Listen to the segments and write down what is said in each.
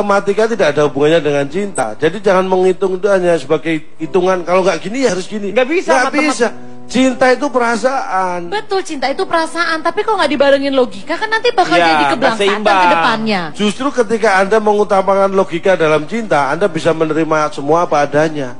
matematika tidak ada hubungannya dengan cinta. Jadi jangan menghitung itu hanya sebagai hitungan. Kalau nggak gini ya harus gini. Nggak bisa. Nggak bisa. Cinta itu perasaan. Betul, cinta itu perasaan. Tapi kalau nggak dibarengin logika kan nanti bakal Ya, jadi nggak kebelangsakan seimbang. ke depannya. Justru ketika Anda mengutamakan logika dalam cinta, Anda bisa menerima semua apa adanya.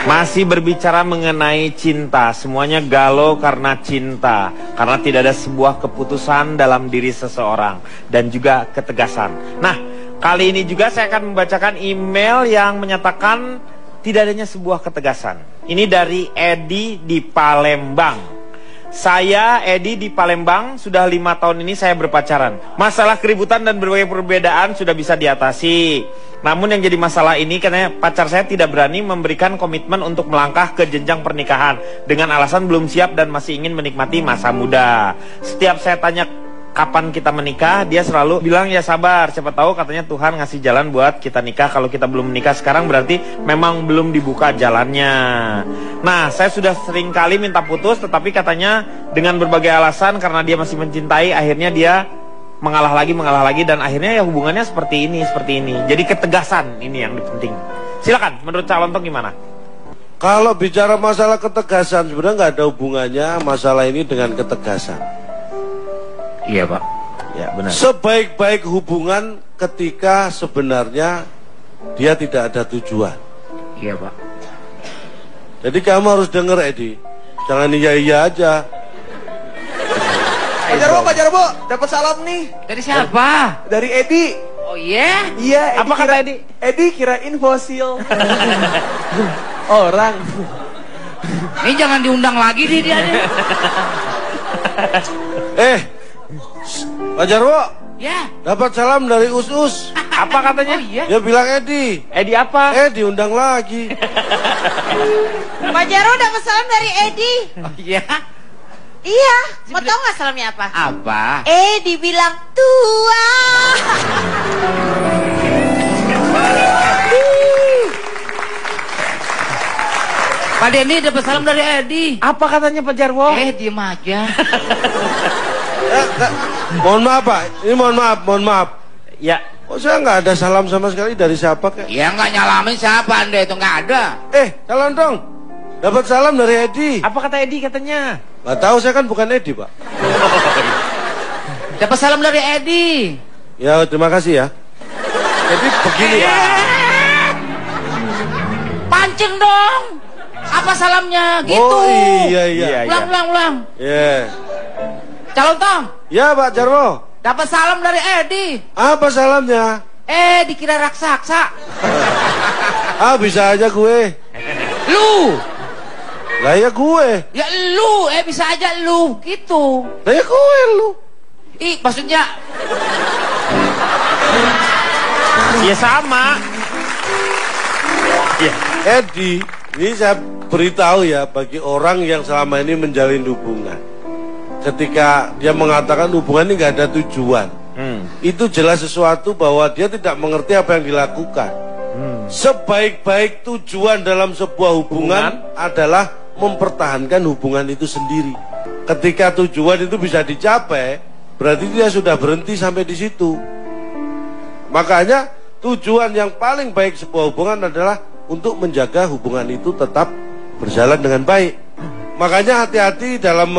Masih berbicara mengenai cinta, semuanya galau karena cinta, karena tidak ada sebuah keputusan dalam diri seseorang dan juga ketegasan. Nah, kali ini juga saya akan membacakan email yang menyatakan tidak adanya sebuah ketegasan. Ini dari Edi di Palembang. Saya Edi di Palembang, sudah 5 tahun ini saya berpacaran. Masalah keributan dan berbagai perbedaan sudah bisa diatasi. Namun yang jadi masalah ini karena pacar saya tidak berani memberikan komitmen untuk melangkah ke jenjang pernikahan dengan alasan belum siap dan masih ingin menikmati masa muda. Setiap saya tanya kapan kita menikah, dia selalu bilang ya sabar, siapa tahu katanya Tuhan ngasih jalan buat kita nikah. Kalau kita belum menikah sekarang berarti memang belum dibuka jalannya. Nah, saya sudah sering kali minta putus, tetapi katanya dengan berbagai alasan karena dia masih mencintai, akhirnya dia mengalah lagi, dan akhirnya ya hubungannya seperti ini. Jadi ketegasan ini yang penting. Silakan, menurut calon tuh gimana? Kalau bicara masalah ketegasan, sebenarnya nggak ada hubungannya masalah ini dengan ketegasan. Iya Pak. Ya benar. Sebaik-baik hubungan ketika sebenarnya dia tidak ada tujuan. Iya Pak. Jadi kamu harus denger Edi, jangan iya-iya aja. Pak Jarwo, dapat salam nih. Dari siapa? Dari Edi. Oh iya? Iya, Edi. Apa kata Edi? Edi kirain fosil. Orang. Ini jangan diundang lagi dia nih. Pak Jarwo, Ya. dapat salam dari Us-Us. Apa katanya? Oh iya. Dia bilang Edi. Edi apa? Diundang lagi. Pak Jarwo dapat salam dari Edi. Oh iya. Iya, mau tau gak salamnya apa? Apa? Dibilang tua. Pak Denny dapat salam dari Edi. Apa katanya Pak Jarwo? Diem aja. Mohon maaf Pak, ini mohon maaf. Ya. Kok saya nggak ada salam sama sekali dari siapa kek? Ya nggak nyalamin siapa Anda itu nggak ada. Calon dong. Dapat salam dari Edi. Apa kata Edi katanya? Nggak tahu, saya kan bukan Edi Pak. Dapat salam dari Edi. Ya terima kasih ya. Jadi begini Pak. Pancing dong. Apa salamnya? Gitu. Oh iya. Ulang. Iya. Calon Tom. Ya Pak Jarwo. Dapat salam dari Edi. Apa salamnya? Dikira raksasa. Bisa aja gue. Lu. Lah ya gue. Ya lu. Bisa aja lu. Gitu. Lah ya gue lu. Maksudnya. Ya sama. Ya. Edi, ini saya beritahu ya bagi orang yang selama ini menjalin hubungan. Ketika dia mengatakan hubungan ini nggak ada tujuan, itu jelas sesuatu bahwa dia tidak mengerti apa yang dilakukan. Sebaik-baik tujuan dalam sebuah hubungan adalah mempertahankan hubungan itu sendiri. Ketika tujuan itu bisa dicapai, berarti dia sudah berhenti sampai di situ. Makanya tujuan yang paling baik sebuah hubungan adalah untuk menjaga hubungan itu tetap berjalan dengan baik. Makanya hati-hati dalam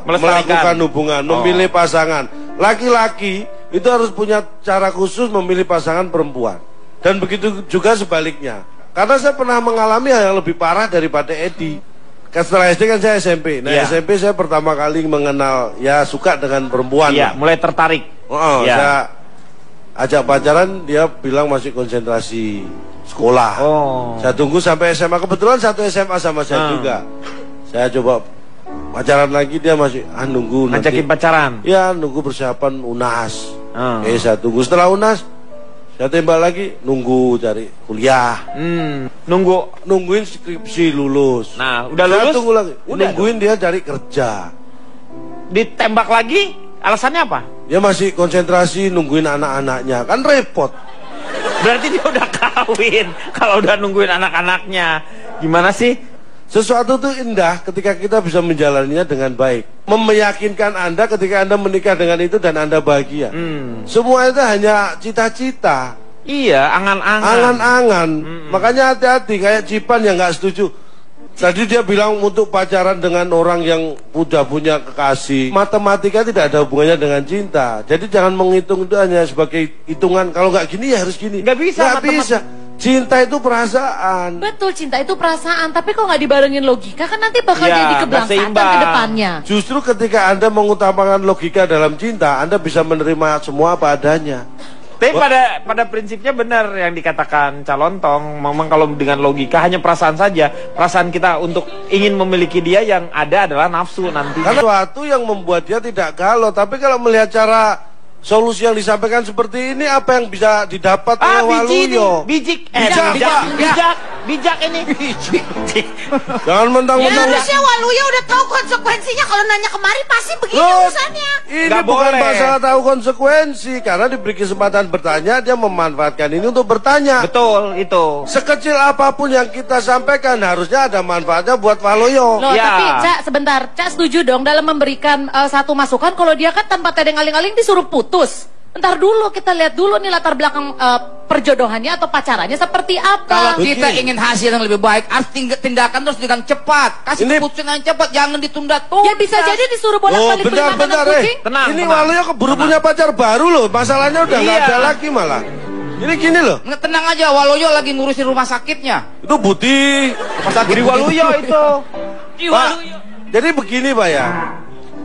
melakukan hubungan, memilih pasangan. Laki-laki itu harus punya cara khusus memilih pasangan perempuan. Dan begitu juga sebaliknya. Karena saya pernah mengalami hal yang lebih parah daripada Edi. Setelah SD kan saya SMP. Nah SMP saya pertama kali mengenal, ya suka dengan perempuan. Iya, mulai tertarik. Saya ajak pacaran, dia bilang masih konsentrasi sekolah. Saya tunggu sampai SMA, kebetulan satu SMA sama saya juga. Saya coba pacaran lagi, dia masih nunggu ngajakin pacaran. Ya, nunggu persiapan UNAS. Saya tunggu, setelah UNAS saya tembak lagi, nunggu cari kuliah. Nungguin skripsi lulus. Nah, udah lulus? Saya tunggu lagi. Nungguin dia cari kerja. Ditembak lagi? Alasannya apa? Dia masih konsentrasi nungguin anak-anaknya. Kan repot. Berarti dia udah kawin. Kalau udah nungguin anak-anaknya. Gimana sih? Sesuatu itu indah ketika kita bisa menjalaninya dengan baik. Meyakinkan Anda ketika Anda menikah dengan itu dan Anda bahagia. Semua itu hanya cita-cita. Iya, angan-angan. Angan-angan. Makanya hati-hati, kayak Cipan yang nggak setuju. Tadi dia bilang untuk pacaran dengan orang yang udah punya kekasih. Matematika tidak ada hubungannya dengan cinta. Jadi jangan menghitung itu hanya sebagai hitungan. Kalau nggak gini ya harus gini. Nggak bisa. Nggak bisa. Cinta itu perasaan. Betul, cinta itu perasaan. Tapi kok nggak dibarengin logika, kan nanti bakal Ya, jadi nggak keblangsakan seimbang. ke depannya. Justru ketika Anda mengutamakan logika dalam cinta, Anda bisa menerima semua apa adanya. Tapi pada prinsipnya benar yang dikatakan Calontong. Memang kalau dengan logika hanya perasaan saja. Perasaan kita untuk ingin memiliki dia yang ada adalah nafsu nanti. Karena sesuatu yang membuat dia tidak galau. Tapi kalau melihat cara solusi yang disampaikan seperti ini, apa yang bisa didapat oleh Waluyo? Bijak ini. Jangan Ya mentang-mentang. harusnya Waluyo udah tahu konsekuensinya. Kalau nanya kemari pasti begini Loh, urusannya. ini Nggak bukan boleh. masalah tahu konsekuensi. Karena diberi kesempatan bertanya, dia memanfaatkan ini untuk bertanya. Betul, itu. Sekecil apapun yang kita sampaikan, harusnya ada manfaatnya buat Waluyo. Loh, Ya. tapi Cak, sebentar. Cak setuju dong dalam memberikan satu masukan. Kalau dia kan tanpa tedeng aling-aling disuruh putus. Bentar dulu, kita lihat dulu nih latar belakang perjodohannya atau pacarannya seperti Kalau apa. kita ingin hasil yang lebih baik, harus tindakan terus dengan cepat. Kasih Ini- keputusan yang cepat, jangan ditunda-tunda. Ya bisa jadi disuruh bolak-balik beli makanan bentar, kucing. Tenang, Ini tenang. Waluyo keburu punya pacar baru loh. Masalahnya udah nggak Iya. ada lagi malah. Ini gini loh. Nggak, tenang aja, Waluyo lagi ngurusin rumah sakitnya. Itu Budi. Budi Waluyo itu. Pak, jadi begini Pak ya.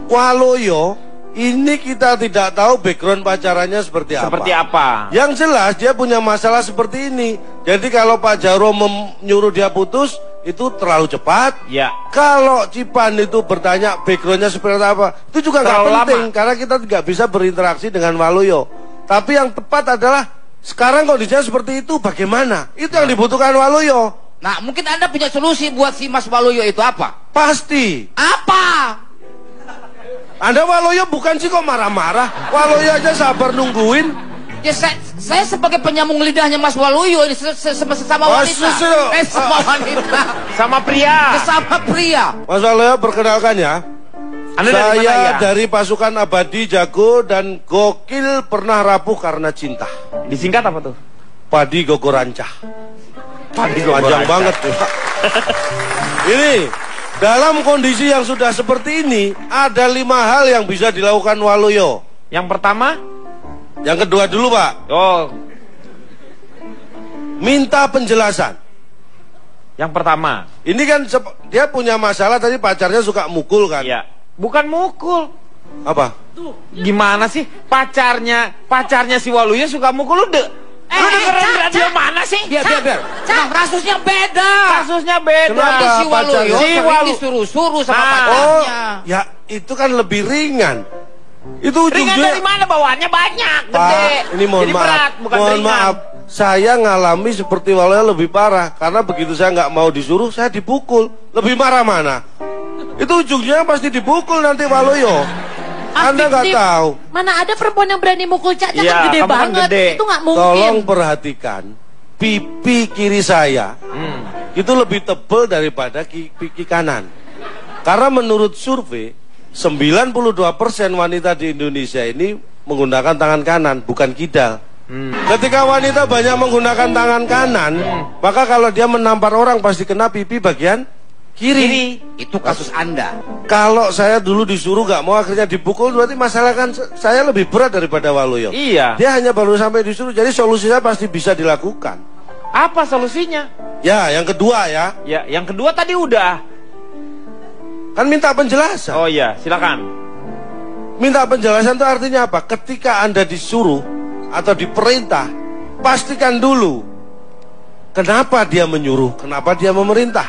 Waluyo ini kita tidak tahu background pacarannya seperti apa. Seperti apa? Yang jelas dia punya masalah seperti ini. Jadi kalau Pak Jarwo menyuruh dia putus, itu terlalu cepat. Ya. Kalau Cipan itu bertanya backgroundnya seperti apa, itu juga nggak Terlalu penting. lama. Karena kita tidak bisa berinteraksi dengan Waluyo. Tapi yang tepat adalah sekarang kondisinya seperti itu, bagaimana? Itu yang dibutuhkan Waluyo. Nah, mungkin Anda punya solusi buat si Mas Waluyo itu apa? Pasti. Apa? Anda Waluyo bukan sih kok marah-marah. Waluyo aja sabar nungguin. Ya, saya sebagai penyambung lidahnya Mas Waluyo ini sesama wanita. Sama wanita. Sama pria. Sesama pria. Mas Waluyo perkenalkan ya. Anda dari mana Saya ya? dari pasukan abadi jago dan gokil pernah rapuh karena cinta. Disingkat apa tuh? Padi Gogorancah. Padi Panjang banget tuh. Ini dalam kondisi yang sudah seperti ini, ada 5 hal yang bisa dilakukan Waluyo. Yang pertama? Yang kedua dulu Pak, Oh, minta penjelasan. yang pertama. Ini kan dia punya masalah tadi, pacarnya suka mukul kan? Ya. Bukan mukul. Apa? Gimana sih? Pacarnya si Waluyo suka mukul lu lu dengerin radio mana sih? Biar. Nah, kasusnya beda. Kasusnya beda. Kenapa? Si Waluyo Si sering Walu- disuruh-suruh sama Nah. Oh, pacarnya. ya itu kan lebih ringan. Itu Ringan ujungnya dari mana bawaannya banyak, gede. Pak, ini mohon Jadi maaf, berat, bukan mohon ringan. maaf. Saya ngalami seperti Waluyo lebih parah. Karena begitu saya nggak mau disuruh, saya dipukul. Lebih marah mana? Itu ujungnya pasti dipukul nanti Waluyo. Anda nggak Aktif. tahu. Mana ada perempuan yang berani mukul Cak, Cak Iya, kan gede kamu kan banget. gede. Itu nggak mungkin. Tolong perhatikan, pipi kiri saya itu lebih tebal daripada pipi kanan. Karena menurut survei, 92% wanita di Indonesia ini menggunakan tangan kanan, bukan kidal. Ketika wanita banyak menggunakan tangan kanan, maka kalau dia menampar orang pasti kena pipi bagian kiri. Itu kasus Anda. Kalau saya dulu disuruh nggak mau akhirnya dipukul, berarti masalah kan saya lebih berat daripada Waluyo. Iya. Dia hanya baru sampai disuruh, jadi solusinya pasti bisa dilakukan. Apa solusinya? Ya, yang kedua ya, Ya, yang kedua tadi udah. kan minta penjelasan. Oh iya, silakan. Minta penjelasan itu artinya apa? Ketika Anda disuruh atau diperintah, pastikan dulu kenapa dia menyuruh, kenapa dia memerintah.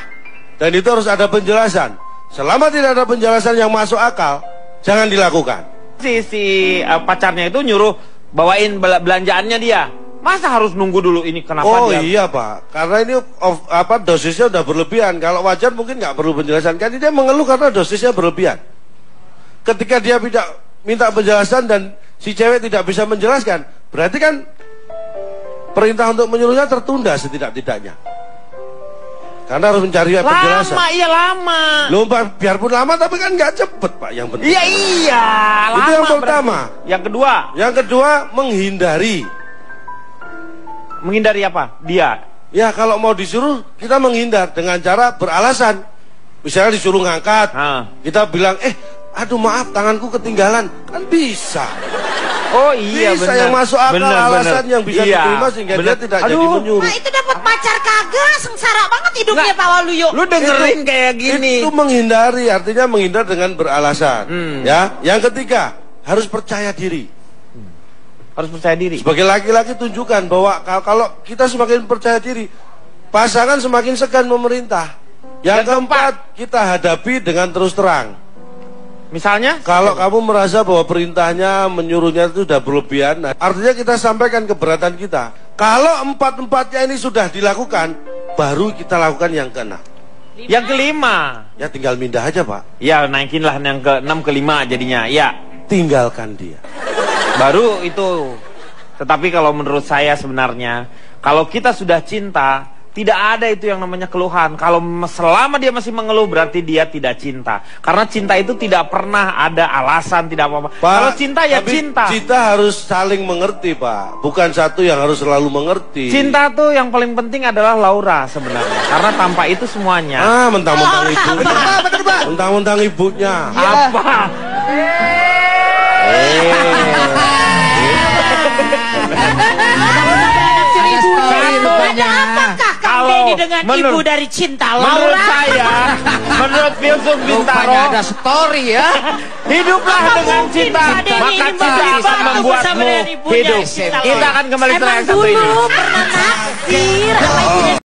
Dan itu harus ada penjelasan. Selama tidak ada penjelasan yang masuk akal, jangan dilakukan. Si pacarnya itu nyuruh bawain belanjaannya dia. Masa harus nunggu dulu ini kenapa Oh dia? iya Pak, karena ini dosisnya udah berlebihan. Kalau wajar mungkin nggak perlu penjelasan. Kan dia mengeluh karena dosisnya berlebihan. Ketika dia tidak minta penjelasan dan si cewek tidak bisa menjelaskan, berarti kan perintah untuk menyuruhnya tertunda setidak-tidaknya. Karena harus mencari penjelasan. Lama, iya lama. Loh, biarpun lama tapi kan nggak cepet, Pak. Yang penting. Iya, lama. Itu yang pertama. Berarti. Yang kedua? Yang kedua, menghindari. Menghindari apa? Dia. Ya, kalau mau disuruh, kita menghindar dengan cara beralasan. Misalnya disuruh ngangkat, kita bilang, aduh maaf, tanganku ketinggalan. Kan bisa. Oh iya, bisa bener. Yang masuk akal, bener, alasan yang bisa diterima sehingga bener. dia tidak jadi menyuruh. Nah itu dapat pacar kagak, sengsara banget hidupnya Pak Waluyo. Lu dengerin kayak gini. Itu menghindari, artinya menghindar dengan beralasan. Ya, yang ketiga, harus percaya diri. Harus percaya diri. Sebagai laki-laki tunjukkan bahwa kalau kita semakin percaya diri, pasangan semakin segan memerintah. Yang keempat, kita hadapi dengan terus terang. Misalnya? Kalau kamu merasa bahwa perintahnya, menyuruhnya itu sudah berlebihan, artinya kita sampaikan keberatan kita. Kalau empat-empatnya ini sudah dilakukan, baru kita lakukan yang keenam. Yang kelima. Ya tinggal mindah aja, Pak. Ya naikinlah yang ke-6 ke-5 jadinya. Ya. Tinggalkan dia. Baru itu. Tetapi kalau menurut saya sebenarnya, kalau kita sudah cinta, tidak ada itu yang namanya keluhan. Kalau selama dia masih mengeluh, berarti dia tidak cinta. Karena cinta itu tidak pernah ada alasan, tidak apa-apa. Kalau cinta ya cinta. Cinta harus saling mengerti, Pak. Bukan satu yang harus selalu mengerti. Cinta tuh yang paling penting adalah Laura sebenarnya. Karena tanpa itu semuanya. Mentang-mentang ibunya. Mentang-mentang ibunya. Apa? Ada apakah Kang Denny dengan ibu dari cinta Laura? Menurut saya, menurut filsuf Bintaro, ada story ya. Hiduplah dengan cinta, maka cinta akan membuatmu hidup. Kita akan kembali setelah yang satu ini. Dulu pernah naksir sama ibunya